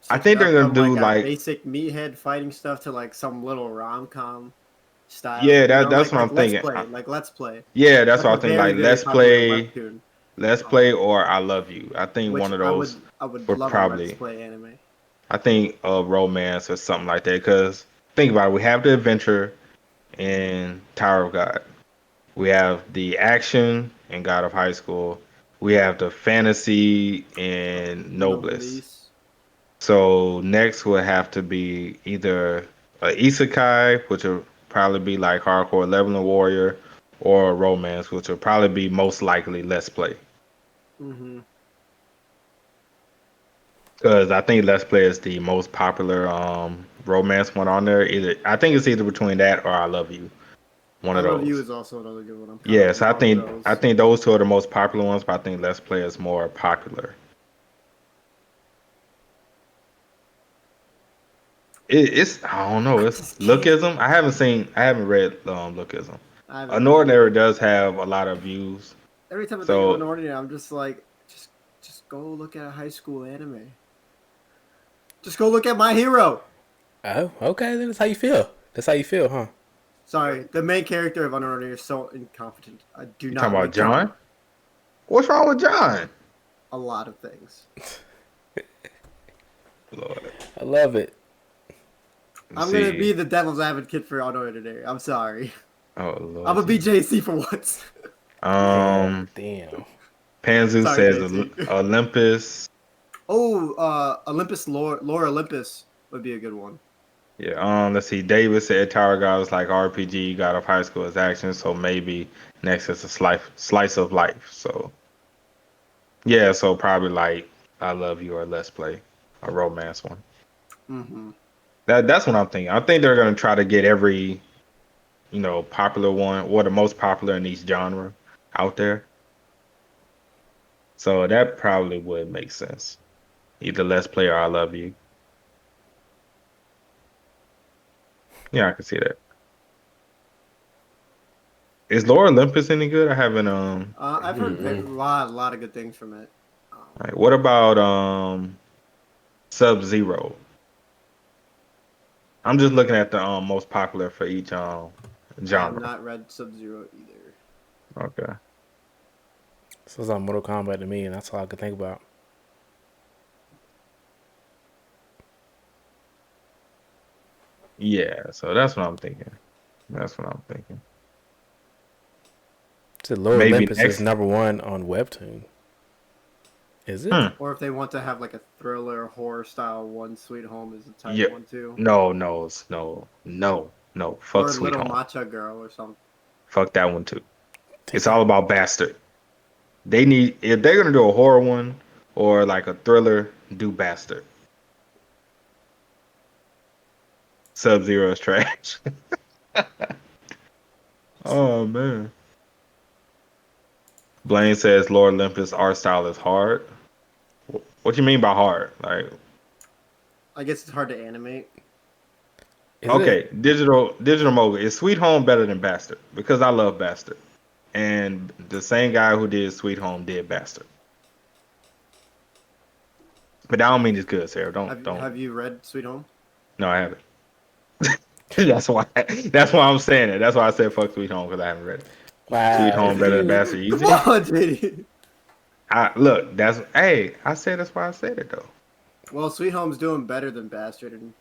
switch it think they're up gonna from do like a like basic meathead fighting stuff to like some little rom-com style. yeah, You know, that's what I'm Let's thinking. Play, like Let's Play. Yeah, that's That's what a I think. very Like very popular webtoon, Let's Play, or I Love You. I think which one of those I would would love a Let's probably. Play anime. I think romance or something like that. Because think about it, we have the adventure in Tower of God. We have the action in God of High School. We have the fantasy in Noblesse. Noblesse. So next would have to be either a isekai, which will probably be like Hardcore Leveling Warrior, or a romance, which will probably be most likely Let's Play. Mm-hmm. Because I think Let's Play is the most popular romance one on there. I think it's either between that or I Love You. One I of Love You those. is also another good one. I'm kind of Yes, on both of I those. think those two are the most popular ones, but I think Let's Play is more popular. It's I don't know. I It's just can't. Lookism. I haven't read Lookism. I haven't An read it Ordinary either. does have a lot of views. Every time I think of an So ordinary, I'm just like, just go look at a high school anime. Just go look at My Hero. Oh, okay. Then that's how you feel. That's how you feel, huh? Sorry, the main character of Unordinary is so incompetent. I do you talking not about like him. John? What's wrong with John? A lot of things. Lord. I love it. I'm See. gonna be the devil's advocate for Unordinary. I'm sorry. Oh Lord. I'm gonna be JC for once. Damn. Panzu Sorry, says JC. Olympus. Olympus Lore Olympus would be a good one. Yeah, let's see. David said Tower God was like RPG, God of High School is action, so maybe next is a slice of life. So yeah, so probably like I Love You or Let's Play, a romance one. Mm-hmm. That's what I'm thinking. I think they're gonna try to get every, popular one or the most popular in each genre out there. So that probably would make sense. Either Let's Play or I Love You. Yeah, I can see that. Is Lore Olympus any good? I haven't I've heard a lot of good things from it. Right. What about Sub Zero? I'm just looking at the most popular for each I have genre. not read Sub Zero either. Okay. Sounds like Mortal Kombat to me, and that's all I could think about. Yeah, so that's what I'm thinking. That's what I'm thinking. Said Lord Maybe Olympus is next. #1 on Webtoon. Is it? Or if they want to have like a thriller horror style one, Sweet Home is a type Yeah. one too. No. Fuck Or Sweet Little Home. Matcha Girl or something. Fuck that one too. It's Damn. all about Bastard. If they're gonna do a horror one or like a thriller, do Bastard. Sub Zero is trash. Oh man. Blaine says Lord Olympus art style is hard. What you mean by hard? Like, I guess it's hard to animate. Is okay, it? digital mogul is Sweet Home better than Bastard because I love Bastard, and the same guy who did Sweet Home did Bastard. But that don't mean it's good, Sarah. Don't. Have you read Sweet Home? No, I haven't. That's why. That's why I'm saying it. That's why I said fuck Sweet Home because I haven't read it. Sweet Wow. Home better than You, Bastard Come easy. on, JD. Look, I said that's why I said it though. Well, Sweet Home's doing better than Bastard in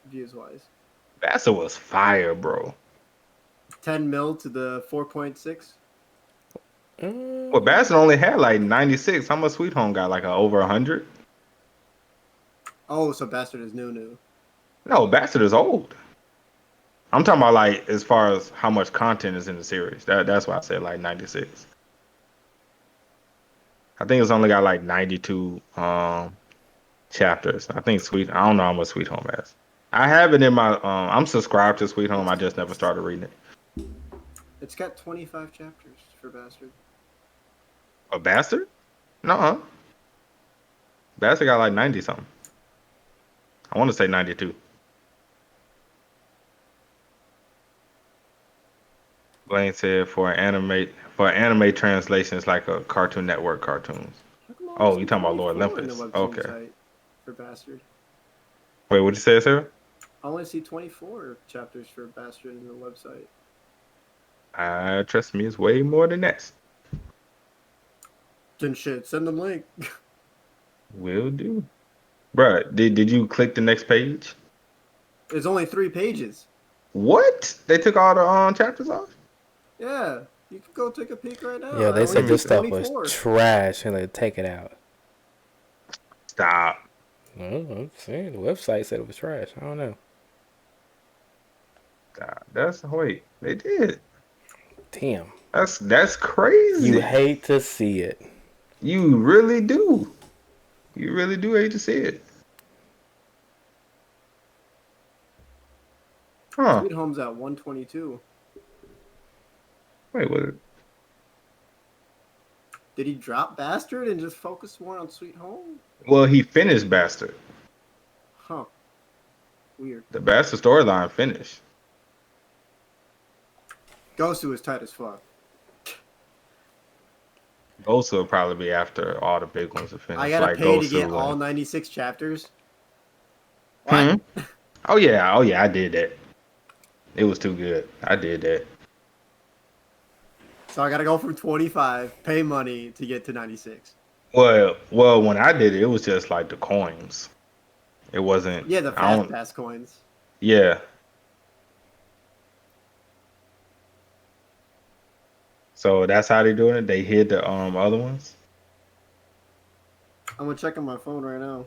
views wise. Bastard was fire, bro. 10 mil to the 4.6. Well, Bastard only had like 96. How much Sweet Home got? Like over 100? Oh, so Bastard is new. No, Bastard is old. I'm talking about like as far as how much content is in the series. That's why I said like 96. I think it's only got like 92 chapters. I think I don't know how much Sweet Home has. I have it in my I'm subscribed to Sweet Home. I just never started reading it. It's got 25 chapters for Bastard. A Bastard? No. Bastard got like 90 something. I want to say 92. Blaine said for anime translation, it's like a Cartoon Network cartoons. Oh, you talking about Lord Olympus? Okay. Site for Bastard. Wait, what you say, Sarah? I only see 24 chapters for Bastard in the website. Trust me, it's way more than that. Then shit, send them link. Will do. Bruh, did you click the next page? It's only 3 pages. What? They took all the chapters off? Yeah, you can go take a peek right now. Yeah, they said this stuff 24. was trash and they take it out. Stop. I'm saying the website said it was trash. I don't know. Wait, they did. Damn. That's crazy. You hate to see it. You really do. You really do hate to see it. Huh. Sweet Home's at 122. Wait, what? Did he drop Bastard and just focus more on Sweet Home? Well, he finished Bastard. Huh. Weird. The Bastard storyline finished. Gosu is tight as fuck. Gosu will probably be after all the big ones are finished. I gotta like pay Gosu to get and... all 96 chapters. What? Oh yeah, I did that. It was too good. I did that. So I gotta go from 25, pay money to get to 96. Well, when I did it, it was just like the coins. It wasn't. Yeah, the fast pass coins. Yeah. So that's how they doing it. They hid the other ones. I'm gonna check on my phone right now.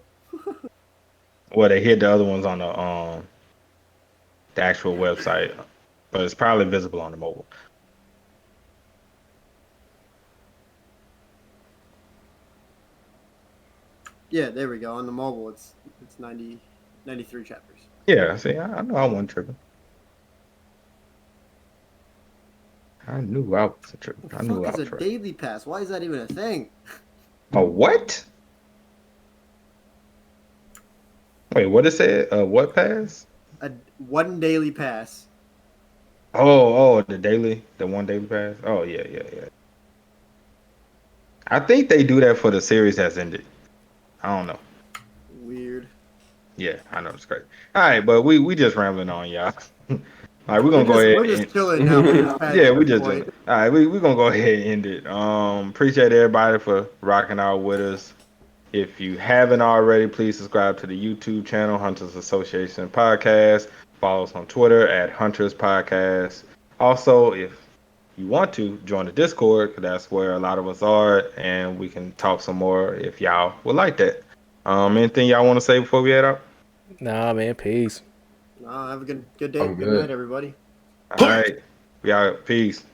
Well, they hid the other ones on the actual website, but it's probably visible on the mobile. Yeah, there we go. On the mobile, it's 93 chapters. Yeah, see, I know I wasn't tripping. I knew I wasn't tripping. I knew I was What is a daily pass? Why is that even a thing? A what? Wait, what it said? What pass? One daily pass. Oh, the one daily pass. Oh yeah. I think they do that for the series that's ended. I don't know. Weird. Yeah, I know it's crazy. All right, but we just rambling on, y'all. All right, we're gonna go ahead. We're just chilling now. Yeah, we just doing it. All right, we're gonna go ahead and end it. Appreciate everybody for rocking out with us. If you haven't already, please subscribe to the YouTube channel, Hunters Association Podcast. Follow us on Twitter at Hunters Podcast. Also, if you want to, join the Discord, because that's where a lot of us are, and we can talk some more if y'all would like that. Anything y'all want to say before we head out? Nah, man, peace. Have a good day. Good night, everybody. All right. We out. Peace.